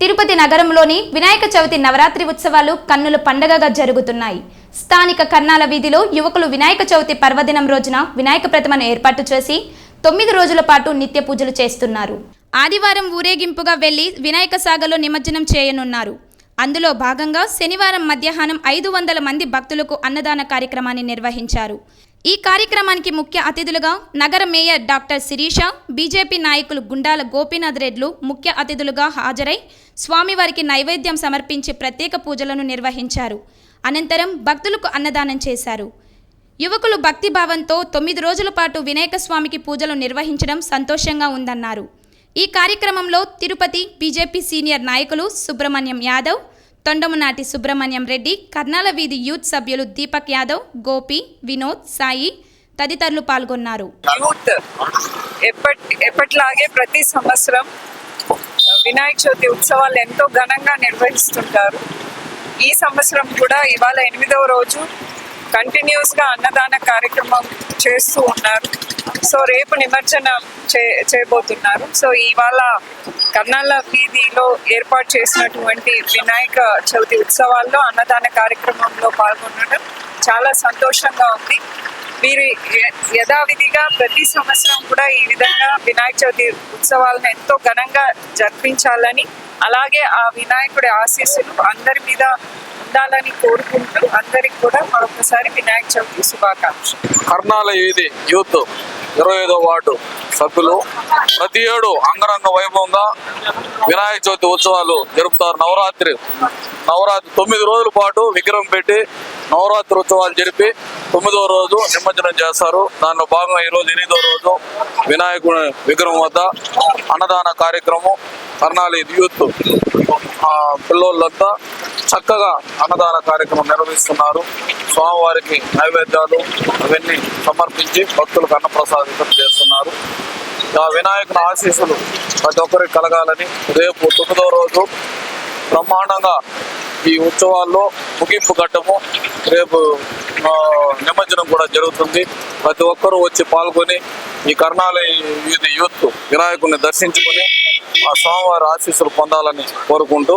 తిరుపతి నగరంలోని వినాయక చవితి నవరాత్రి ఉత్సవాలు కన్నుల పండగగా జరుగుతున్నాయి. స్థానిక కర్నాల వీధిలో యువకులు వినాయక చవితి పర్వదినం రోజున వినాయక ప్రతిమను ఏర్పాటు చేసి 9 రోజుల పాటు నిత్య పూజలు చేస్తున్నారు. ఆదివారం ఊరేగింపుగా వెళ్లి వినాయక సాగర్లో నిమజ్జనం చేయనున్నారు. అందులో భాగంగా శనివారం మధ్యాహ్నం 500 మంది భక్తులకు అన్నదాన కార్యక్రమాన్ని నిర్వహించారు. ఈ కార్యక్రమానికి ముఖ్య అతిథులుగా నగర మేయర్ డాక్టర్ శిరీష, బీజేపీ నాయకులు గుండాల గోపీనాథ్ రెడ్లు ముఖ్య అతిథులుగా హాజరై స్వామివారికి నైవేద్యం సమర్పించి ప్రత్యేక పూజలను నిర్వహించారు. అనంతరం భక్తులకు అన్నదానం చేశారు. యువకులు భక్తిభావంతో 9 రోజుల పాటు వినాయక స్వామికి పూజలు నిర్వహించడం సంతోషంగా ఉందన్నారు. ఈ కార్యక్రమంలో తిరుపతి బీజేపీ సీనియర్ నాయకులు సుబ్రహ్మణ్యం యాదవ్, తొండమునాటి సుబ్రహ్మణ్యం రెడ్డి, కర్నాల వీధి యూత్ సభ్యులు దీపక్ యాదవ్, గోపి, వినోద్, సాయి తదితరులు పాల్గొన్నారు. యూత్ ఎప్పటిలాగే ప్రతి సంవత్సరం వినాయక చవితి ఉత్సవాలు ఎంతో ఘనంగా నిర్వహిస్తుంటారు. ఈ సంవత్సరం కూడా ఇవాళ 8వ రోజు కంటిన్యూస్గా అన్నదాన కార్యక్రమం చేస్తూ ఉన్నారు. సో రేపు నిమజ్జనం చేయబోతున్నారు. సో ఇవాళ కర్నాల వీధిలో ఏర్పాటు చేసినటువంటి వినాయక చవితి ఉత్సవాల్లో అన్నదాన కార్యక్రమంలో పాల్గొనడం చాలా సంతోషంగా ఉంది. వీరు యథావిధిగా ప్రతి సంవత్సరం కూడా ఈ విధంగా వినాయక చవితి ఉత్సవాలను ఎంతో ఘనంగా జరిపించాలని, అలాగే ఆ వినాయకుడి ఆశీస్సులు అందరి మీద ఉండాలని కోరుకుంటూ అందరికి కూడా మరొకసారి వినాయక చవితి శుభాకాంక్షలు. కర్నాల వీధి యూత్ 25వ వార్డు సభ్యులు ప్రతి ఏడు అంగరంగ వైభవంగా వినాయక చవితి ఉత్సవాలు జరుపుతారు. నవరాత్రి 9 రోజుల పాటు విగ్రహం పెట్టి నవరాత్రి ఉత్సవాలు జరిపి 9వ రోజు నిమజ్జనం చేస్తారు. దానిలో భాగంగా ఈరోజు 8వ రోజు వినాయకుడి విగ్రహం వద్ద అన్నదాన కార్యక్రమం కర్నాల యూత్ పిల్లోళ్ళంతా చక్కగా అన్నదాన కార్యక్రమం నిర్వహిస్తున్నారు. స్వామివారికి నైవేద్యాలు అవన్నీ సమర్పించి భక్తులకు అన్నప్రసాదం చేస్తున్నారు. ఆ వినాయకుని ఆశీస్సులు ప్రతి ఒక్కరికి కలగాలని రేపు 9వ రోజు బ్రహ్మాండంగా ఈ ఉత్సవాల్లో ముగింపు ఘట్టము రేపు నిమజ్జనం కూడా జరుగుతుంది. ప్రతి ఒక్కరూ వచ్చి పాల్గొని ఈ కర్నాల వీధి యూత్ వినాయకుడిని దర్శించుకొని ఆ స్వామివారి ఆశీస్సులు పొందాలని కోరుకుంటూ